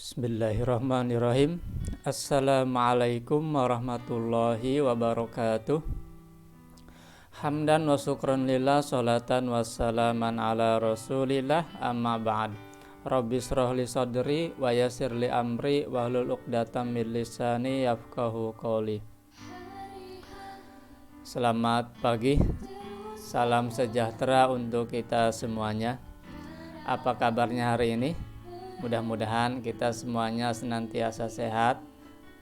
Bismillahirrahmanirrahim. Assalamualaikum warahmatullahi wabarakatuh. Hamdan wa syukran lillah, sholatan wassalaman ala rasulillah, amma ba'd. Rabbi shrah li sadri wa yassir li amri wahlul 'uqdatam min lisani yafqahu qawli. Selamat pagi. Salam sejahtera untuk kita semuanya. Apa kabarnya hari ini? Mudah-mudahan kita semuanya senantiasa sehat,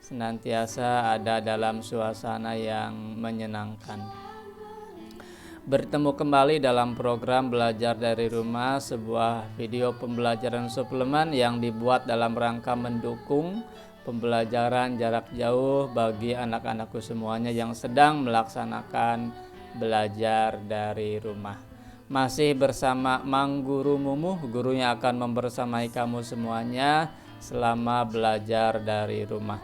senantiasa ada dalam suasana yang menyenangkan. Bertemu kembali dalam program Belajar dari Rumah, sebuah video pembelajaran suplemen yang dibuat dalam rangka mendukung pembelajaran jarak jauh bagi anak-anakku semuanya yang sedang melaksanakan belajar dari rumah. Masih bersama Mang Guru Mumuh, guru yang akan membersamai kamu semuanya selama belajar dari rumah.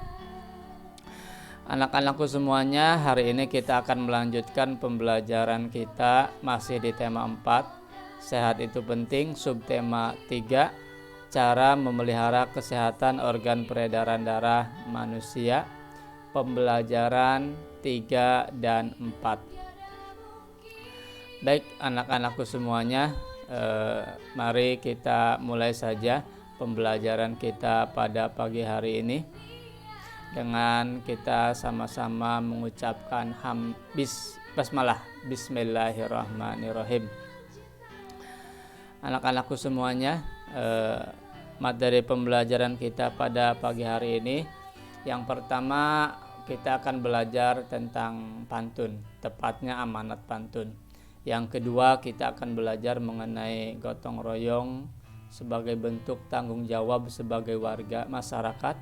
Anak-anakku semuanya, hari ini kita akan melanjutkan pembelajaran kita masih di tema 4, sehat itu penting, subtema 3, cara memelihara kesehatan organ peredaran darah manusia, pembelajaran 3 dan 4. Baik anak-anakku semuanya, mari kita mulai saja pembelajaran kita pada pagi hari ini dengan kita sama-sama mengucapkan basmalah, bismillahirrahmanirrahim. Anak-anakku semuanya, materi pembelajaran kita pada pagi hari ini, yang pertama kita akan belajar tentang pantun, tepatnya amanat pantun. Yang kedua, kita akan belajar mengenai gotong royong sebagai bentuk tanggung jawab sebagai warga masyarakat,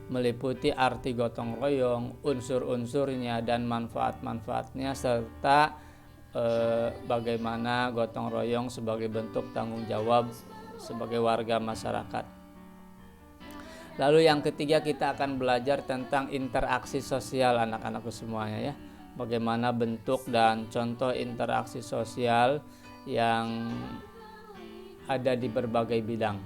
meliputi arti gotong royong, unsur-unsurnya dan manfaat-manfaatnya, serta bagaimana gotong royong sebagai bentuk tanggung jawab sebagai warga masyarakat. Lalu yang ketiga, kita akan belajar tentang interaksi sosial anak-anakku semuanya ya. Bagaimana bentuk dan contoh interaksi sosial yang ada di berbagai bidang.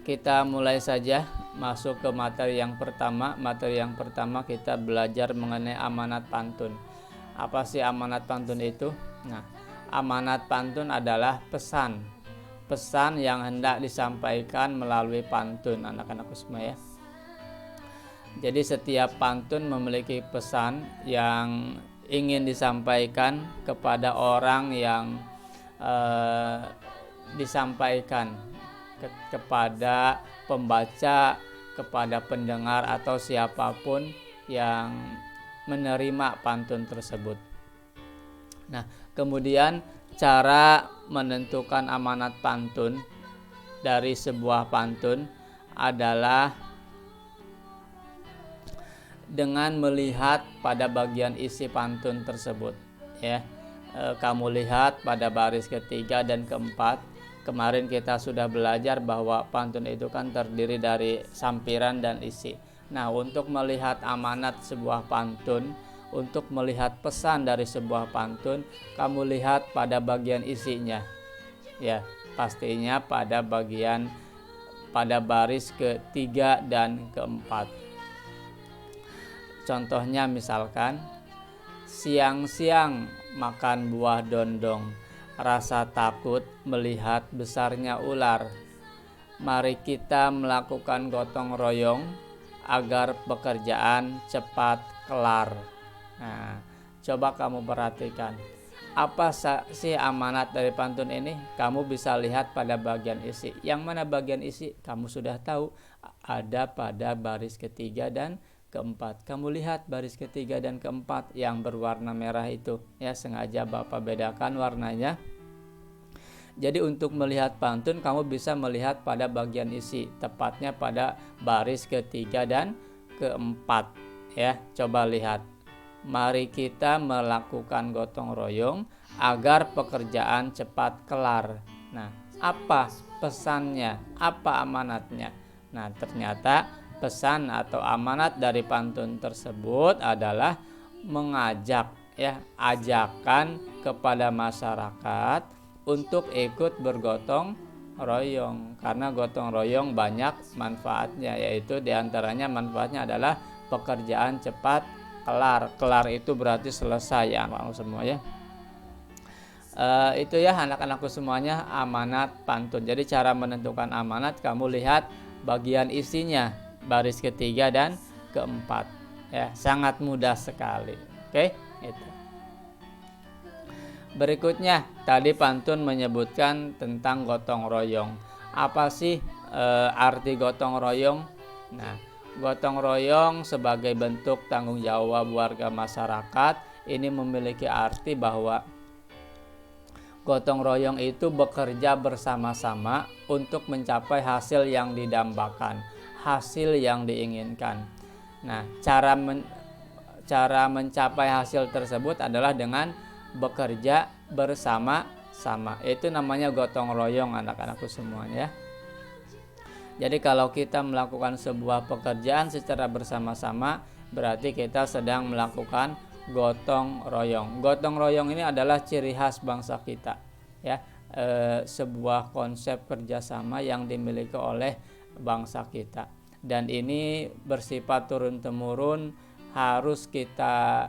Kita mulai saja masuk ke materi yang pertama. Materi yang pertama kita belajar mengenai amanat pantun. Apa sih amanat pantun itu? Nah, amanat pantun adalah pesan yang hendak disampaikan melalui pantun, anak-anakku semua ya. Jadi setiap pantun memiliki pesan yang ingin disampaikan kepada orang yang disampaikan kepada pembaca, kepada pendengar atau siapapun yang menerima pantun tersebut. Nah, kemudian cara menentukan amanat pantun dari sebuah pantun adalah dengan melihat pada bagian isi pantun tersebut ya. Kamu lihat pada baris ketiga dan keempat. Kemarin kita sudah belajar bahwa pantun itu kan terdiri dari sampiran dan isi. Nah, untuk melihat amanat sebuah pantun, untuk melihat pesan dari sebuah pantun, kamu lihat pada bagian isinya ya, pastinya pada baris ketiga dan keempat. Contohnya misalkan, siang-siang makan buah dondong, rasa takut melihat besarnya ular. Mari kita melakukan gotong royong agar pekerjaan cepat kelar. Nah, coba kamu perhatikan, apa sih amanat dari pantun ini? Kamu bisa lihat pada bagian isi. Yang mana bagian isi? Kamu sudah tahu, ada pada baris ketiga dan keempat. Kamu lihat baris ketiga dan keempat yang berwarna merah itu ya, sengaja Bapak bedakan warnanya. Jadi untuk melihat pantun kamu bisa melihat pada bagian isi, tepatnya pada baris ketiga dan keempat ya. Coba lihat. Mari kita melakukan gotong royong agar pekerjaan cepat kelar. Nah, apa pesannya? Apa amanatnya? Nah, ternyata pesan atau amanat dari pantun tersebut adalah mengajak ya, ajakan kepada masyarakat untuk ikut bergotong royong, karena gotong royong banyak manfaatnya, yaitu diantaranya manfaatnya adalah pekerjaan cepat kelar. Kelar itu berarti selesai ya anak-anak semua ya. Itu ya anak-anakku semuanya, amanat pantun. Jadi cara menentukan amanat kamu lihat bagian isinya, baris ketiga dan keempat ya, sangat mudah sekali. Oke, itu. Berikutnya tadi pantun menyebutkan tentang gotong royong. Apa sih arti gotong royong? Nah, gotong royong sebagai bentuk tanggung jawab warga masyarakat ini memiliki arti bahwa gotong royong itu bekerja bersama-sama untuk mencapai hasil yang didambakan, hasil yang diinginkan. Nah, cara mencapai hasil tersebut adalah dengan bekerja bersama-sama. Itu namanya gotong royong anak-anakku semuanya ya. Jadi kalau kita melakukan sebuah pekerjaan secara bersama-sama, berarti kita sedang melakukan gotong royong. Gotong royong ini adalah ciri khas bangsa kita ya, sebuah konsep kerjasama yang dimiliki oleh bangsa kita, dan ini bersifat turun-temurun, harus kita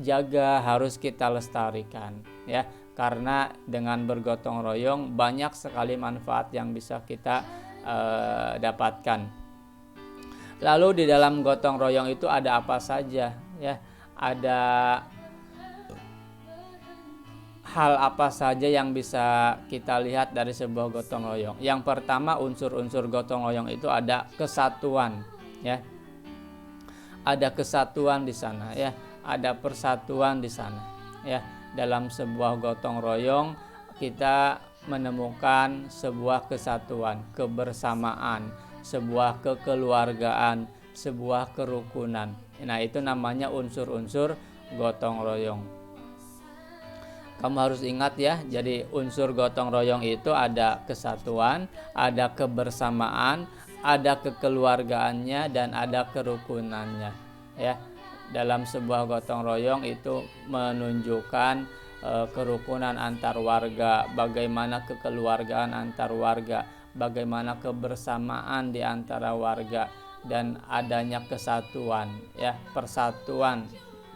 jaga, harus kita lestarikan ya, karena dengan bergotong royong banyak sekali manfaat yang bisa kita dapatkan. Lalu di dalam gotong royong itu ada apa saja ya? Ada hal apa saja yang bisa kita lihat dari sebuah gotong royong? Yang pertama, unsur-unsur gotong royong itu ada kesatuan ya. Ada kesatuan di sana ya, ada persatuan di sana ya. Dalam sebuah gotong royong kita menemukan sebuah kesatuan, kebersamaan, sebuah kekeluargaan, sebuah kerukunan. Nah, itu namanya unsur-unsur gotong royong. Kamu harus ingat ya, jadi unsur gotong royong itu ada kesatuan, ada kebersamaan, ada kekeluargaannya, dan ada kerukunannya ya. Dalam sebuah gotong royong itu menunjukkan kerukunan antar warga, bagaimana kekeluargaan antar warga, bagaimana kebersamaan di antara warga, dan adanya kesatuan ya, persatuan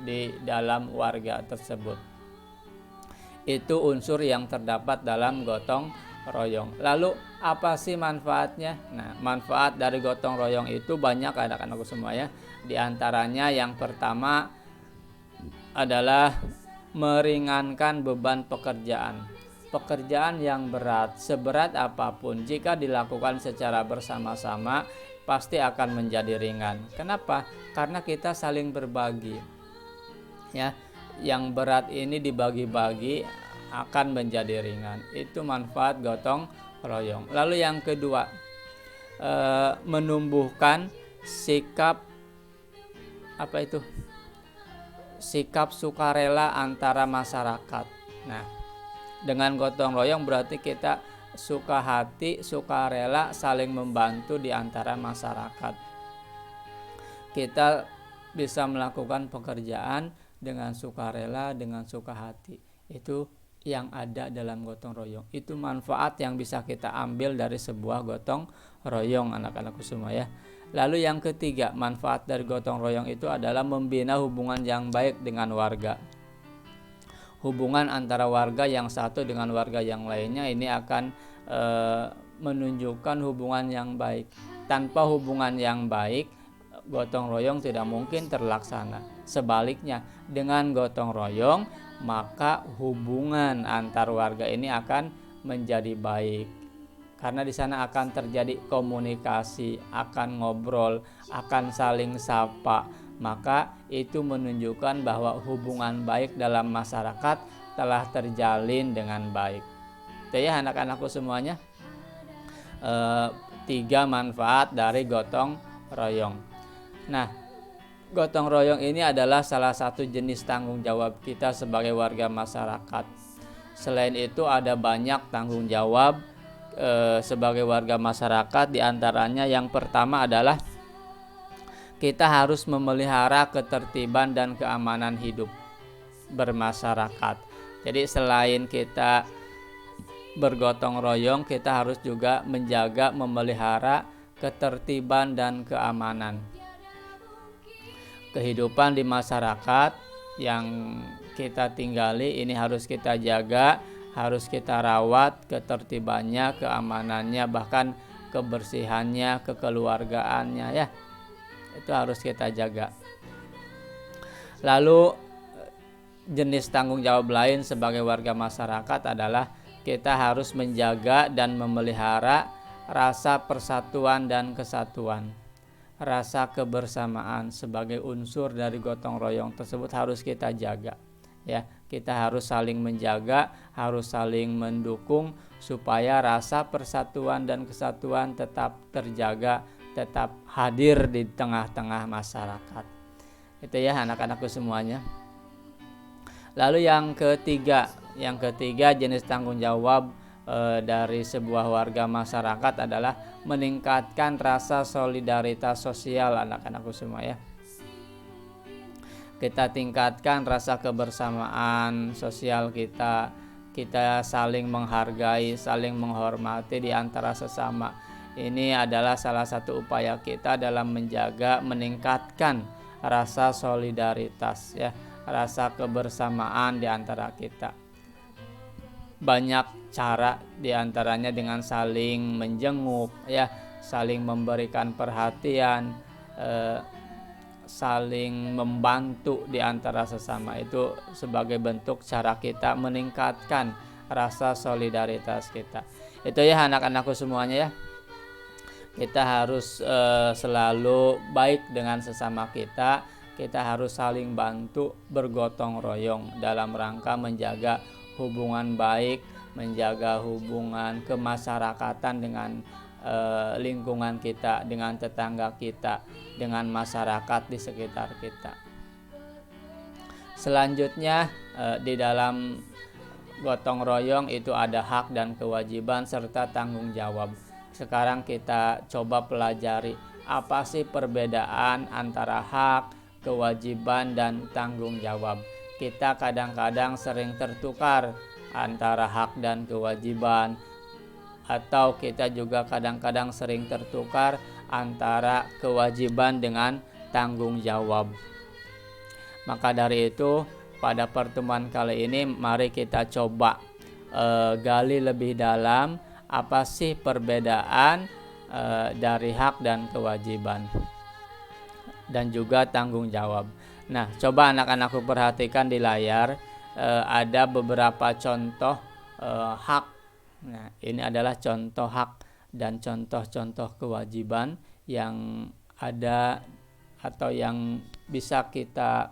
di dalam warga tersebut. Itu unsur yang terdapat dalam gotong royong. Lalu apa sih manfaatnya? Nah, manfaat dari gotong royong itu banyak anak-anakku semua ya. Di antaranya yang pertama adalah meringankan beban pekerjaan. Pekerjaan yang berat, seberat apapun, jika dilakukan secara bersama-sama pasti akan menjadi ringan. Kenapa? Karena kita saling berbagi ya. Yang berat ini dibagi-bagi akan menjadi ringan. Itu manfaat gotong royong. Lalu yang kedua, menumbuhkan sikap sikap sukarela antara masyarakat. Nah, dengan gotong royong berarti kita suka hati, sukarela, saling membantu di antara masyarakat. Kita bisa melakukan pekerjaan dengan sukarela, dengan suka hati. Itu yang ada dalam gotong royong. Itu manfaat yang bisa kita ambil dari sebuah gotong royong anak-anakku semua ya. Lalu yang ketiga, manfaat dari gotong royong itu adalah membina hubungan yang baik dengan warga. Hubungan antara warga yang satu dengan warga yang lainnya ini akan menunjukkan hubungan yang baik. Tanpa hubungan yang baik, gotong royong tidak mungkin terlaksana. Sebaliknya, dengan gotong royong maka hubungan antar warga ini akan menjadi baik, karena di sana akan terjadi komunikasi, akan ngobrol, akan saling sapa. Maka itu menunjukkan bahwa hubungan baik dalam masyarakat telah terjalin dengan baik. Itu ya anak-anakku semuanya, 3 manfaat dari gotong royong. Nah, gotong royong ini adalah salah satu jenis tanggung jawab kita sebagai warga masyarakat. Selain itu ada banyak tanggung jawab sebagai warga masyarakat. Di antaranya yang pertama adalah kita harus memelihara ketertiban dan keamanan hidup bermasyarakat. Jadi selain kita bergotong royong, kita harus juga menjaga, memelihara ketertiban dan keamanan. Kehidupan di masyarakat yang kita tinggali ini harus kita jaga, harus kita rawat ketertibannya, keamanannya, bahkan kebersihannya, kekeluargaannya ya. Itu harus kita jaga. Lalu jenis tanggung jawab lain sebagai warga masyarakat adalah kita harus menjaga dan memelihara rasa persatuan dan kesatuan. Rasa kebersamaan sebagai unsur dari gotong royong tersebut harus kita jaga. Ya, kita harus saling menjaga, harus saling mendukung supaya rasa persatuan dan kesatuan tetap terjaga, tetap hadir di tengah-tengah masyarakat. Itu ya anak-anakku semuanya. Lalu yang ketiga jenis tanggung jawab dari sebuah warga masyarakat adalah meningkatkan rasa solidaritas sosial, anak-anakku semua ya. Kita tingkatkan rasa kebersamaan sosial kita saling menghargai, saling menghormati di antara sesama. Ini adalah salah satu upaya kita dalam menjaga, meningkatkan rasa solidaritas ya, rasa kebersamaan di antara kita. Banyak cara, diantaranya dengan saling menjenguk ya, saling memberikan perhatian, saling membantu di antara sesama. Itu sebagai bentuk cara kita meningkatkan rasa solidaritas kita. Itu ya anak-anakku semuanya ya. Kita harus selalu baik dengan sesama kita. Kita harus saling bantu, bergotong royong dalam rangka menjaga hubungan baik, menjaga hubungan kemasyarakatan dengan lingkungan kita, dengan tetangga kita, dengan masyarakat di sekitar kita. Selanjutnya di dalam gotong royong itu ada hak dan kewajiban serta tanggung jawab. Sekarang kita coba pelajari apa sih perbedaan antara hak, kewajiban, dan tanggung jawab. Kita kadang-kadang sering tertukar antara hak dan kewajiban, atau kita juga kadang-kadang sering tertukar antara kewajiban dengan tanggung jawab. Maka dari itu pada pertemuan kali ini mari kita coba gali lebih dalam apa sih perbedaan dari hak dan kewajiban dan juga tanggung jawab. Nah, coba anak-anakku perhatikan di layar, ada beberapa contoh hak. Nah, ini adalah contoh hak dan contoh-contoh kewajiban yang ada atau yang bisa kita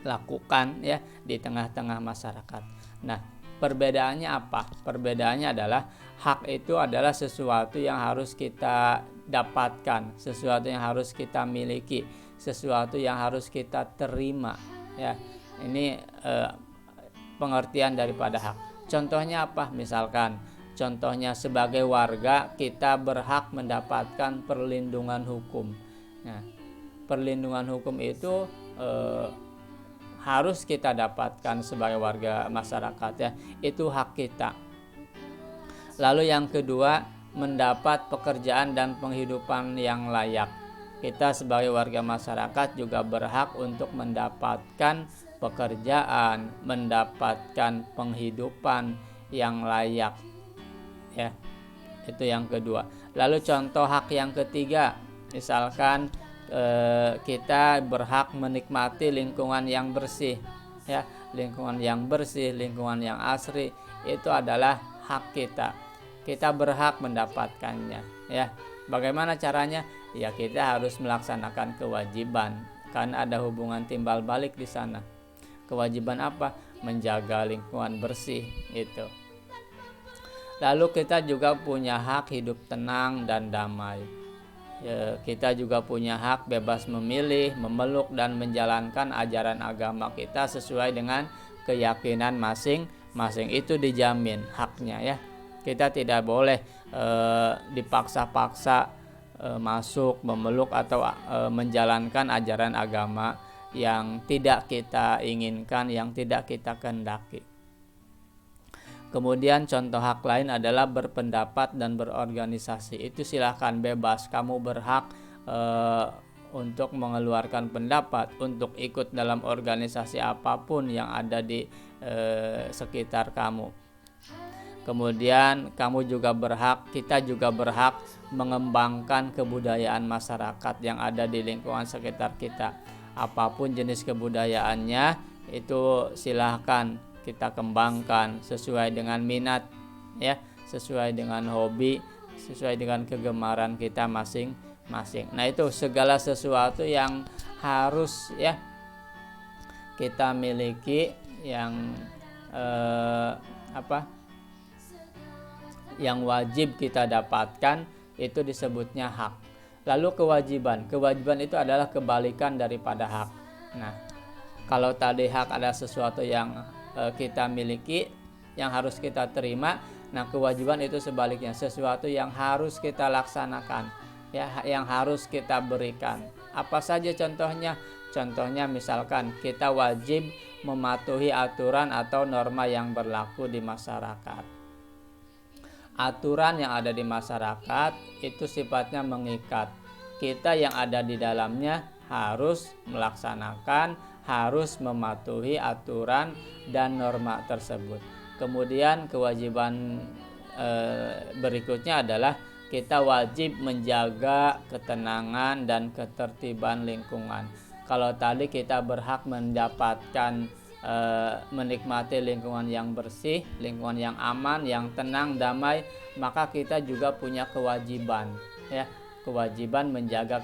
lakukan ya di tengah-tengah masyarakat. Nah, perbedaannya apa? Perbedaannya adalah hak itu adalah sesuatu yang harus kita dapatkan, sesuatu yang harus kita miliki, sesuatu yang harus kita terima ya. Ini pengertian daripada hak. Contohnya apa? Misalkan contohnya sebagai warga kita berhak mendapatkan perlindungan hukum. Nah, perlindungan hukum itu harus kita dapatkan sebagai warga masyarakat ya. Itu hak kita. Lalu yang kedua, mendapat pekerjaan dan penghidupan yang layak. Kita sebagai warga masyarakat juga berhak untuk mendapatkan pekerjaan, mendapatkan penghidupan yang layak ya. Itu yang kedua. Lalu contoh hak yang ketiga, misalkan kita berhak menikmati lingkungan yang bersih ya. Lingkungan yang bersih, lingkungan yang asri, itu adalah hak kita. Kita berhak mendapatkannya ya. Bagaimana caranya? Ya kita harus melaksanakan kewajiban, kan ada hubungan timbal balik di sana. Kewajiban apa? Menjaga lingkungan bersih itu. Lalu kita juga punya hak hidup tenang dan damai. Ya, kita juga punya hak bebas memilih, memeluk, dan menjalankan ajaran agama kita sesuai dengan keyakinan masing-masing. Itu dijamin haknya ya. Kita tidak boleh dipaksa-paksa masuk, memeluk, atau menjalankan ajaran agama yang tidak kita inginkan, yang tidak kita kehendaki. Kemudian contoh hak lain adalah berpendapat dan berorganisasi. Itu silahkan bebas, kamu berhak untuk mengeluarkan pendapat, untuk ikut dalam organisasi apapun yang ada di sekitar kamu. Kemudian kamu juga berhak, kita juga berhak mengembangkan kebudayaan masyarakat yang ada di lingkungan sekitar kita. Apapun jenis kebudayaannya, itu silahkan kita kembangkan sesuai dengan minat, ya, sesuai dengan hobi, sesuai dengan kegemaran kita masing-masing. Nah, itu segala sesuatu yang harus, ya, kita miliki, yang yang wajib kita dapatkan, itu disebutnya hak. Lalu kewajiban itu adalah kebalikan daripada hak. Nah, kalau tadi hak adalah sesuatu yang kita miliki, yang harus kita terima. Nah, kewajiban itu sebaliknya, sesuatu yang harus kita laksanakan, ya, yang harus kita berikan. Apa saja contohnya? Contohnya misalkan kita wajib mematuhi aturan atau norma yang berlaku di masyarakat. Aturan yang ada di masyarakat itu sifatnya mengikat. Kita yang ada di dalamnya harus melaksanakan, harus mematuhi aturan dan norma tersebut. Kemudian kewajiban berikutnya adalah kita wajib menjaga ketenangan dan ketertiban lingkungan. Kalau tadi kita berhak mendapatkan menikmati lingkungan yang bersih, lingkungan yang aman, yang tenang, damai, maka kita juga punya kewajiban, ya, kewajiban menjaga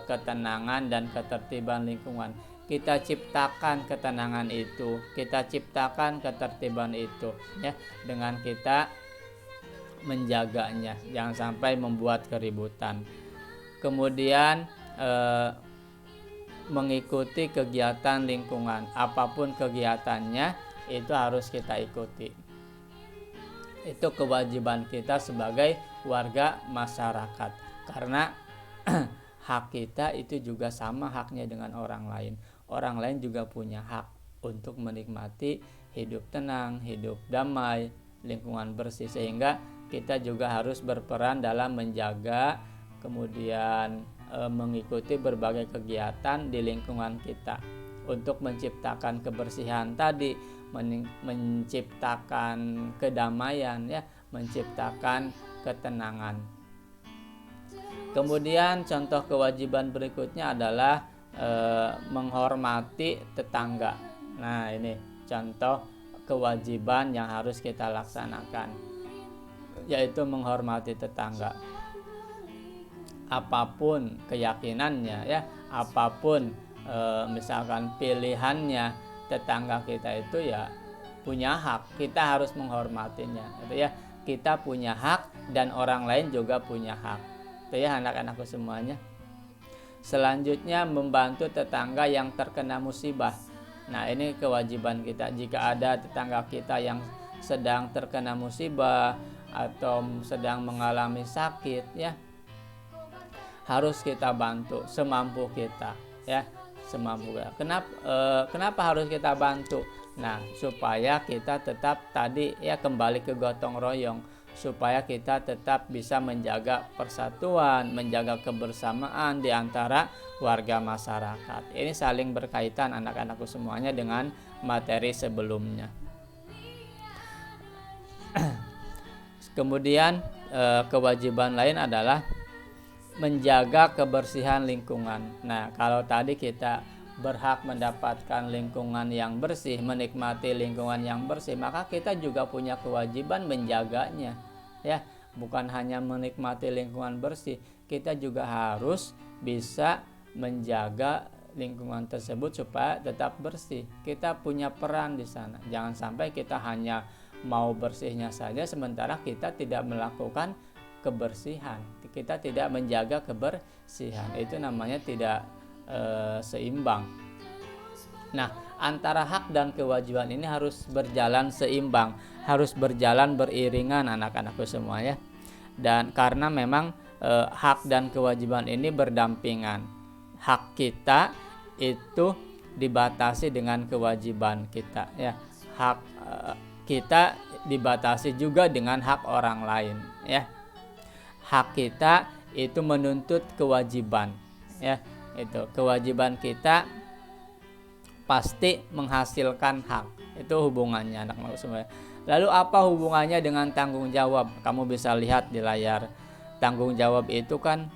ketenangan dan ketertiban lingkungan. Kita ciptakan ketenangan itu, kita ciptakan ketertiban itu, ya, dengan kita menjaganya, jangan sampai membuat keributan. Kemudian mengikuti kegiatan lingkungan, apapun kegiatannya itu harus kita ikuti. Itu kewajiban kita sebagai warga masyarakat, karena hak kita itu juga sama haknya dengan orang lain. Orang lain juga punya hak untuk menikmati hidup tenang, hidup damai, lingkungan bersih, sehingga kita juga harus berperan dalam menjaga, kemudian mengikuti berbagai kegiatan di lingkungan kita untuk menciptakan kebersihan tadi, menciptakan kedamaian, ya, menciptakan ketenangan. Kemudian contoh kewajiban berikutnya adalah menghormati tetangga. Nah, ini contoh kewajiban yang harus kita laksanakan, yaitu menghormati tetangga. Apapun keyakinannya, ya, apapun misalkan pilihannya, tetangga kita itu ya punya hak, kita harus menghormatinya, gitu ya. Kita punya hak dan orang lain juga punya hak, itu ya, anak-anakku semuanya. Selanjutnya, membantu tetangga yang terkena musibah. Nah, ini kewajiban kita. Jika ada tetangga kita yang sedang terkena musibah atau sedang mengalami sakit, ya, harus kita bantu semampu kita, ya, semampu kita. Kenapa harus kita bantu? Nah, supaya kita tetap tadi, ya, kembali ke gotong royong, supaya kita tetap bisa menjaga persatuan, menjaga kebersamaan di antara warga masyarakat. Ini saling berkaitan, anak-anakku semuanya, dengan materi sebelumnya. Kemudian kewajiban lain adalah menjaga kebersihan lingkungan. Nah, kalau tadi kita berhak mendapatkan lingkungan yang bersih, menikmati lingkungan yang bersih, maka kita juga punya kewajiban menjaganya, ya. Bukan hanya menikmati lingkungan bersih, kita juga harus bisa menjaga lingkungan tersebut supaya tetap bersih. Kita punya peran di sana. Jangan sampai kita hanya mau bersihnya saja sementara kita tidak melakukan kebersihan, kita tidak menjaga kebersihan. Itu namanya tidak seimbang. Nah, antara hak dan kewajiban ini harus berjalan seimbang, harus berjalan beriringan, anak-anakku semuanya. Dan karena memang hak dan kewajiban ini berdampingan. Hak kita itu dibatasi dengan kewajiban kita, ya. Hak kita dibatasi juga dengan hak orang lain, ya. Hak kita itu menuntut kewajiban, ya. Itu kewajiban kita pasti menghasilkan hak. Itu hubungannya anak-anak semua. Lalu apa hubungannya dengan tanggung jawab? Kamu bisa lihat di layar. Tanggung jawab itu kan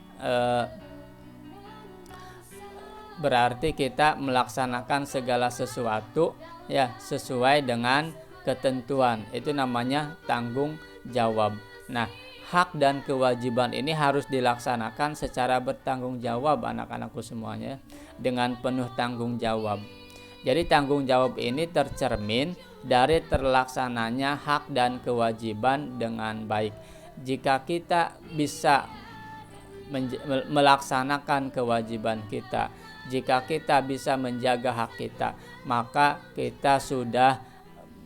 berarti kita melaksanakan segala sesuatu ya sesuai dengan ketentuan. Itu namanya tanggung jawab. Nah, hak dan kewajiban ini harus dilaksanakan secara bertanggung jawab anak-anakku semuanya, dengan penuh tanggung jawab. Jadi tanggung jawab ini tercermin dari terlaksananya hak dan kewajiban dengan baik. Jika kita bisa melaksanakan kewajiban kita, jika kita bisa menjaga hak kita, maka kita sudah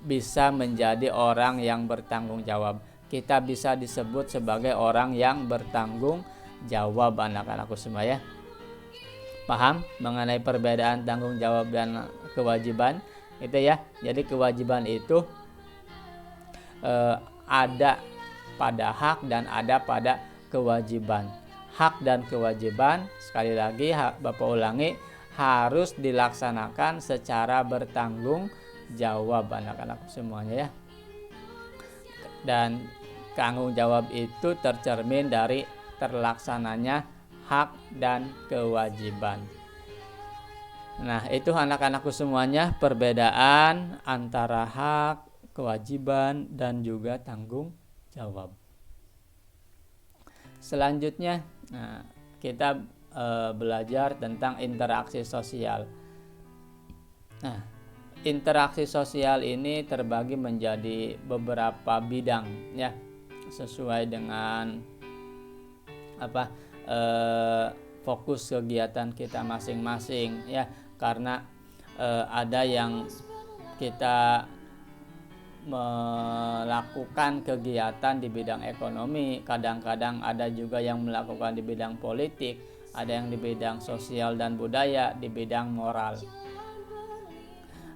bisa menjadi orang yang bertanggung jawab. Kita bisa disebut sebagai orang yang bertanggung jawab anak-anakku semua ya. Paham mengenai perbedaan tanggung jawab dan kewajiban itu ya. Jadi kewajiban itu ada pada hak dan ada pada kewajiban. Hak dan kewajiban, sekali lagi Bapak ulangi, harus dilaksanakan secara bertanggung jawab anak-anak semuanya ya. Dan tanggung jawab itu tercermin dari terlaksananya hak dan kewajiban. Nah, itu anak-anakku semuanya perbedaan antara hak, kewajiban, dan juga tanggung jawab. Selanjutnya, kita belajar tentang interaksi sosial. Nah, interaksi sosial ini terbagi menjadi beberapa bidang ya, sesuai dengan fokus kegiatan kita masing-masing ya. Karena ada yang kita melakukan kegiatan di bidang ekonomi, kadang-kadang ada juga yang melakukan di bidang politik, ada yang di bidang sosial dan budaya, di bidang moral.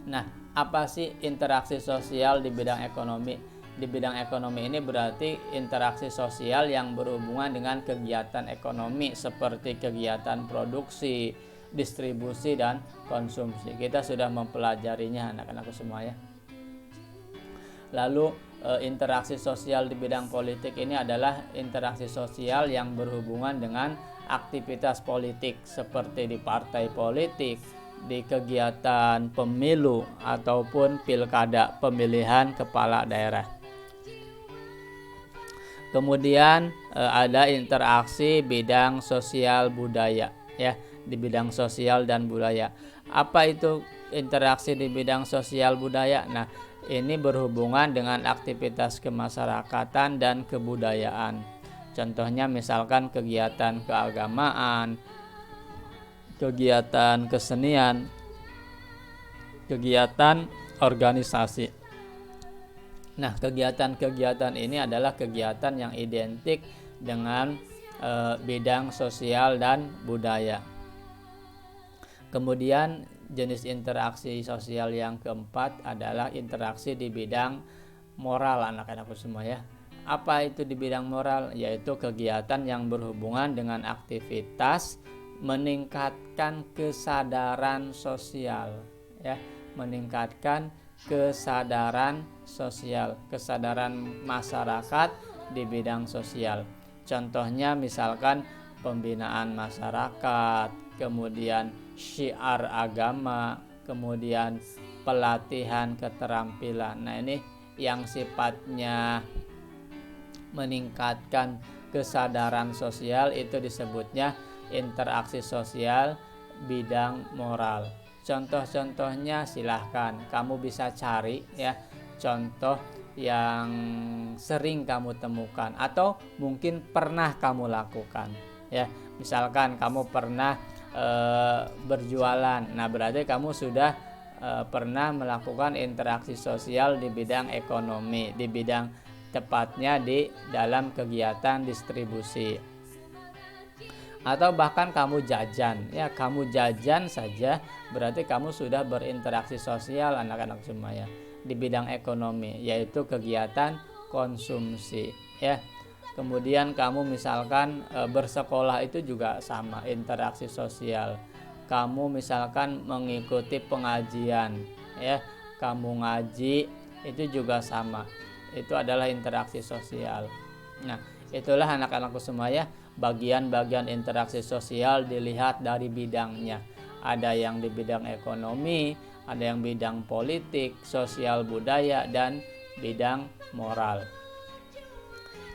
Nah, apa sih interaksi sosial di bidang ekonomi? Di bidang ekonomi ini berarti interaksi sosial yang berhubungan dengan kegiatan ekonomi seperti kegiatan produksi, distribusi, dan konsumsi. Kita sudah mempelajarinya anak-anakku semua ya. Lalu interaksi sosial di bidang politik ini adalah interaksi sosial yang berhubungan dengan aktivitas politik seperti di partai politik, di kegiatan pemilu ataupun pilkada pemilihan kepala daerah. Kemudian ada interaksi bidang sosial budaya ya, di bidang sosial dan budaya. Apa itu interaksi di bidang sosial budaya? Nah, ini berhubungan dengan aktivitas kemasyarakatan dan kebudayaan. Contohnya misalkan kegiatan keagamaan, kegiatan kesenian, kegiatan organisasi. Nah, kegiatan-kegiatan ini adalah kegiatan yang identik dengan bidang sosial dan budaya. Kemudian jenis interaksi sosial yang keempat adalah interaksi di bidang moral anak-anakku semua ya. Apa itu di bidang moral? Yaitu kegiatan yang berhubungan dengan aktivitas meningkatkan kesadaran sosial ya, meningkatkan kesadaran sosial, kesadaran masyarakat di bidang sosial. Contohnya misalkan pembinaan masyarakat, kemudian syiar agama, kemudian pelatihan keterampilan. Nah, ini yang sifatnya meningkatkan kesadaran sosial itu disebutnya interaksi sosial bidang moral. Contoh-contohnya silahkan kamu bisa cari ya, contoh yang sering kamu temukan atau mungkin pernah kamu lakukan ya. Misalkan kamu pernah berjualan, nah berarti kamu sudah pernah melakukan interaksi sosial di bidang ekonomi, di bidang tepatnya di dalam kegiatan distribusi. Atau bahkan kamu jajan ya, kamu jajan saja berarti kamu sudah berinteraksi sosial anak-anak semua ya. di bidang ekonomi, yaitu kegiatan konsumsi ya. Kemudian kamu misalkan bersekolah itu juga sama, interaksi sosial. Kamu misalkan mengikuti pengajian ya, kamu ngaji itu juga sama. Itu adalah interaksi sosial. Nah, itulah anak-anakku semua ya, bagian-bagian interaksi sosial dilihat dari bidangnya. Ada yang di bidang ekonomi, ada yang bidang politik, sosial budaya, dan bidang moral.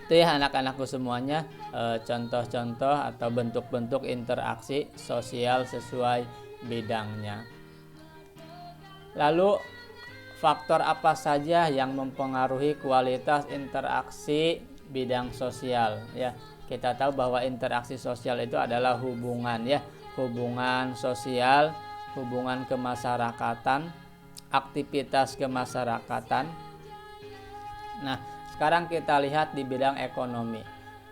Itu ya anak-anakku semuanya, contoh-contoh atau bentuk-bentuk interaksi sosial sesuai bidangnya. Lalu faktor apa saja yang mempengaruhi kualitas interaksi bidang sosial ya? Kita tahu bahwa interaksi sosial itu adalah hubungan ya, hubungan sosial, hubungan kemasyarakatan, aktivitas kemasyarakatan. Nah, sekarang kita lihat di bidang ekonomi.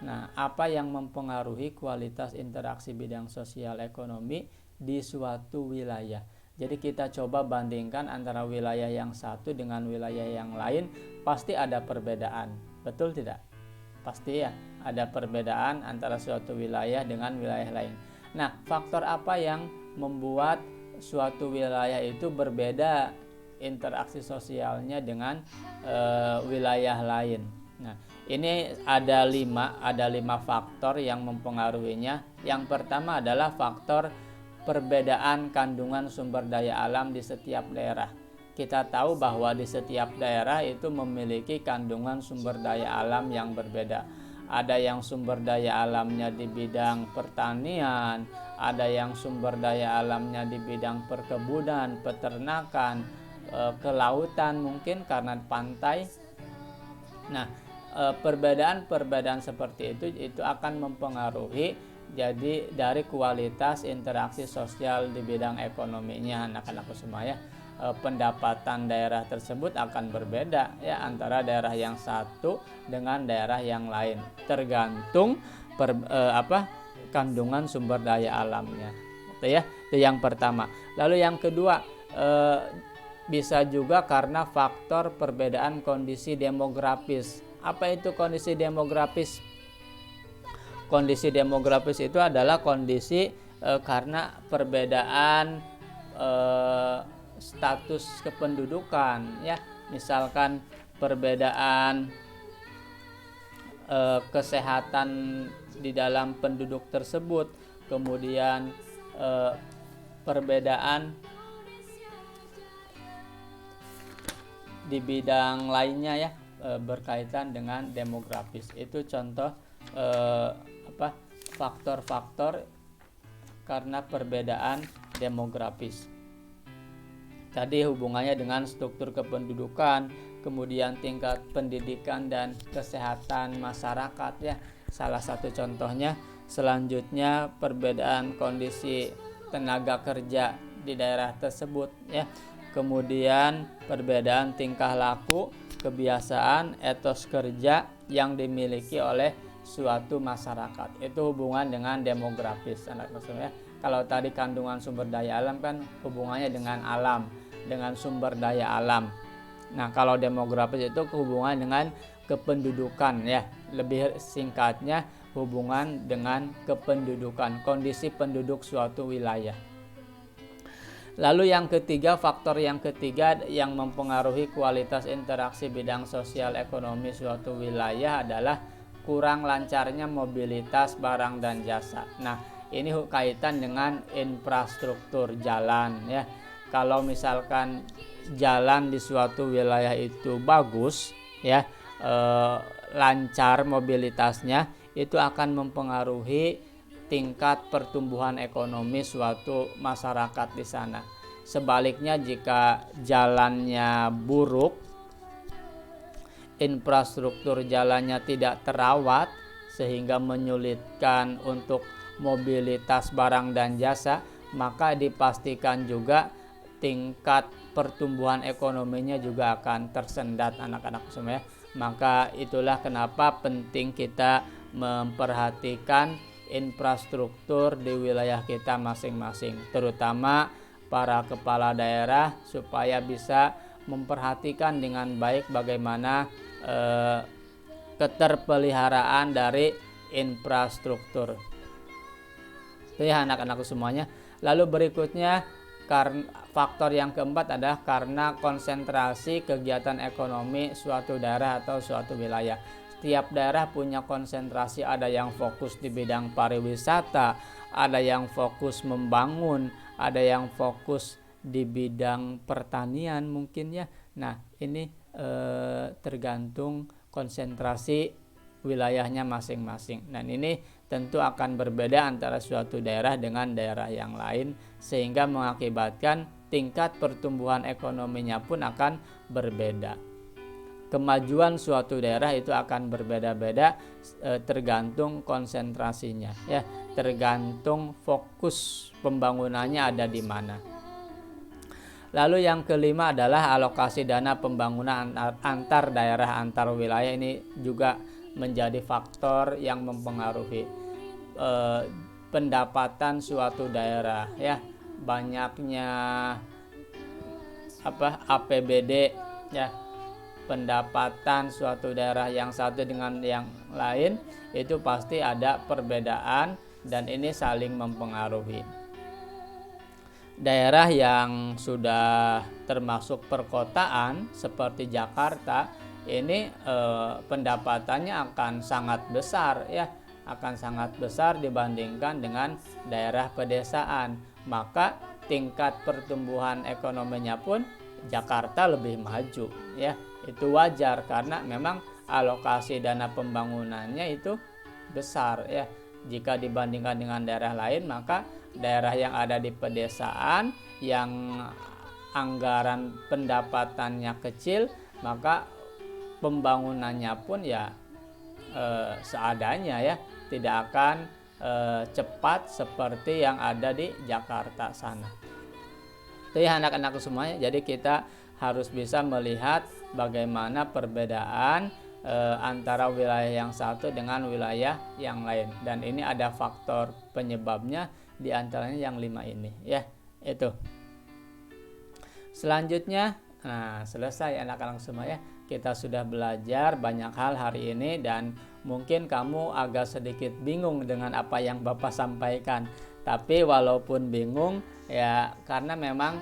Nah, apa yang mempengaruhi kualitas interaksi bidang sosial ekonomi di suatu wilayah? Jadi kita coba bandingkan antara wilayah yang satu dengan wilayah yang lain, pasti ada perbedaan. Betul tidak? Pasti ya, ada perbedaan antara suatu wilayah dengan wilayah lain. Nah, faktor apa yang membuat suatu wilayah itu berbeda interaksi sosialnya dengan wilayah lain? Nah, ini ada lima faktor yang mempengaruhinya. Yang pertama adalah faktor perbedaan kandungan sumber daya alam di setiap daerah. Kita tahu bahwa di setiap daerah itu memiliki kandungan sumber daya alam yang berbeda. Ada yang sumber daya alamnya di bidang pertanian, ada yang sumber daya alamnya di bidang perkebunan, peternakan, kelautan mungkin karena pantai. Nah, perbedaan-perbedaan seperti itu akan mempengaruhi jadi dari kualitas interaksi sosial di bidang ekonominya anak-anakku semua ya. Pendapatan daerah tersebut akan berbeda ya antara daerah yang satu dengan daerah yang lain, tergantung kandungan sumber daya alamnya. Itu ya, itu yang pertama. Lalu yang kedua, bisa juga karena faktor perbedaan kondisi demografis. Apa itu kondisi demografis? Kondisi demografis itu adalah kondisi karena perbedaan status kependudukan ya, misalkan perbedaan kesehatan di dalam penduduk tersebut, kemudian perbedaan di bidang lainnya ya, berkaitan dengan demografis. Itu contoh faktor-faktor karena perbedaan demografis. Tadi hubungannya dengan struktur kependudukan, kemudian tingkat pendidikan dan kesehatan masyarakat ya, salah satu contohnya. Selanjutnya perbedaan kondisi tenaga kerja di daerah tersebut ya, kemudian perbedaan tingkah laku, kebiasaan, etos kerja yang dimiliki oleh suatu masyarakat. Itu hubungan dengan demografis anak maksudnya. Kalau tadi kandungan sumber daya alam kan hubungannya dengan alam, dengan sumber daya alam. Nah, kalau demografis itu hubungan dengan kependudukan ya. Lebih singkatnya hubungan dengan kependudukan, kondisi penduduk suatu wilayah. Lalu yang ketiga, faktor yang ketiga yang mempengaruhi kualitas interaksi bidang sosial ekonomi suatu wilayah adalah kurang lancarnya mobilitas barang dan jasa. Nah, ini kaitan dengan infrastruktur jalan ya. Kalau misalkan jalan di suatu wilayah itu bagus ya, lancar mobilitasnya, itu akan mempengaruhi tingkat pertumbuhan ekonomi suatu masyarakat di sana. Sebaliknya jika jalannya buruk, infrastruktur jalannya tidak terawat sehingga menyulitkan untuk mobilitas barang dan jasa, maka dipastikan juga tingkat pertumbuhan ekonominya juga akan tersendat anak-anak semua ya. Maka itulah kenapa penting kita memperhatikan infrastruktur di wilayah kita masing-masing, terutama para kepala daerah supaya bisa memperhatikan dengan baik bagaimana keterpeliharaan dari infrastruktur. Itu ya anak-anakku semuanya. Lalu berikutnya faktor yang keempat adalah karena konsentrasi kegiatan ekonomi suatu daerah atau suatu wilayah. Setiap daerah punya konsentrasi, ada yang fokus di bidang pariwisata, ada yang fokus membangun, ada yang fokus di bidang pertanian mungkin ya. Nah, ini tergantung konsentrasi wilayahnya masing-masing. Dan ini tentu akan berbeda antara suatu daerah dengan daerah yang lain, sehingga mengakibatkan tingkat pertumbuhan ekonominya pun akan berbeda. Kemajuan suatu daerah itu akan berbeda-beda tergantung konsentrasinya ya, tergantung fokus pembangunannya ada di mana. Lalu yang kelima adalah alokasi dana pembangunan antar daerah, antar wilayah. Ini juga menjadi faktor yang mempengaruhi pendapatan suatu daerah ya. Banyaknya APBD ya, pendapatan suatu daerah yang satu dengan yang lain itu pasti ada perbedaan, dan ini saling mempengaruhi. Daerah yang sudah termasuk perkotaan seperti Jakarta ini pendapatannya akan sangat besar ya, akan sangat besar dibandingkan dengan daerah pedesaan. Maka tingkat pertumbuhan ekonominya pun Jakarta lebih maju ya. Itu wajar karena memang alokasi dana pembangunannya itu besar ya. Jika dibandingkan dengan daerah lain, maka daerah yang ada di pedesaan yang anggaran pendapatannya kecil, maka pembangunannya pun ya seadanya ya, tidak akan cepat seperti yang ada di Jakarta sana. Itu ya anak-anakku semuanya. Jadi kita harus bisa melihat bagaimana perbedaan antara wilayah yang satu dengan wilayah yang lain, dan ini ada faktor penyebabnya, di antaranya yang 5 ini ya. Itu selanjutnya, nah selesai anak-anak semua ya. Kita sudah belajar banyak hal hari ini, dan mungkin kamu agak sedikit bingung dengan apa yang Bapak sampaikan. Tapi walaupun bingung ya, karena memang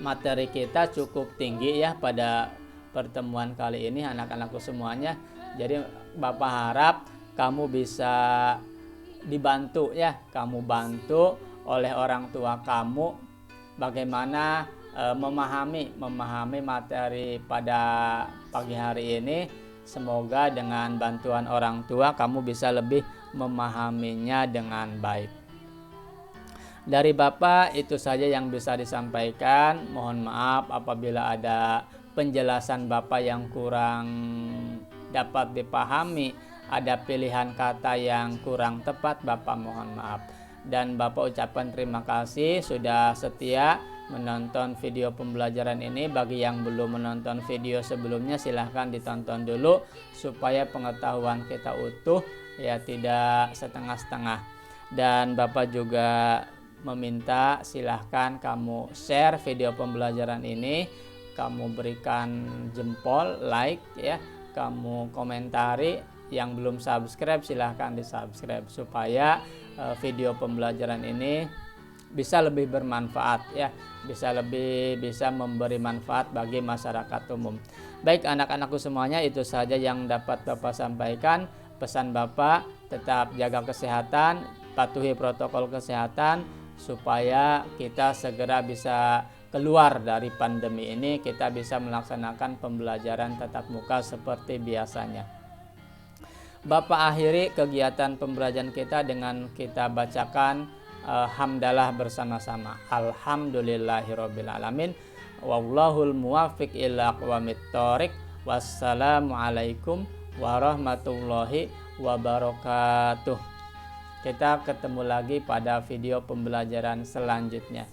materi kita cukup tinggi ya pada pertemuan kali ini anak-anakku semuanya. Jadi Bapak harap kamu bisa dibantu ya, kamu bantu oleh orang tua kamu bagaimana memahami materi pada pagi hari ini. Semoga dengan bantuan orang tua kamu bisa lebih memahaminya dengan baik. Dari Bapak itu saja yang bisa disampaikan. Mohon maaf apabila ada penjelasan Bapak yang kurang dapat dipahami, ada pilihan kata yang kurang tepat, Bapak mohon maaf. Dan Bapak ucapkan terima kasih sudah setia menonton video pembelajaran ini. Bagi yang belum menonton video sebelumnya, silahkan ditonton dulu supaya pengetahuan kita utuh ya, tidak setengah-setengah. Dan Bapak juga meminta silahkan kamu share video pembelajaran ini, kamu berikan jempol, like ya, kamu komentari. Yang belum subscribe silahkan di subscribe supaya video pembelajaran ini bisa lebih bermanfaat ya, bisa memberi manfaat bagi masyarakat umum. Baik anak-anakku semuanya, itu saja yang dapat Bapak sampaikan. Pesan Bapak tetap jaga kesehatan, patuhi protokol kesehatan supaya kita segera bisa keluar dari pandemi ini, kita bisa melaksanakan pembelajaran tatap muka seperti biasanya. Bapak akhiri kegiatan pembelajaran kita dengan kita bacakan hamdalah bersama-sama. Alhamdulillahirabbil alamin. Wallahul muwaffiq ila aqwamit thoriq. Wassalamualaikum warahmatullahi wabarakatuh. Kita ketemu lagi pada video pembelajaran selanjutnya.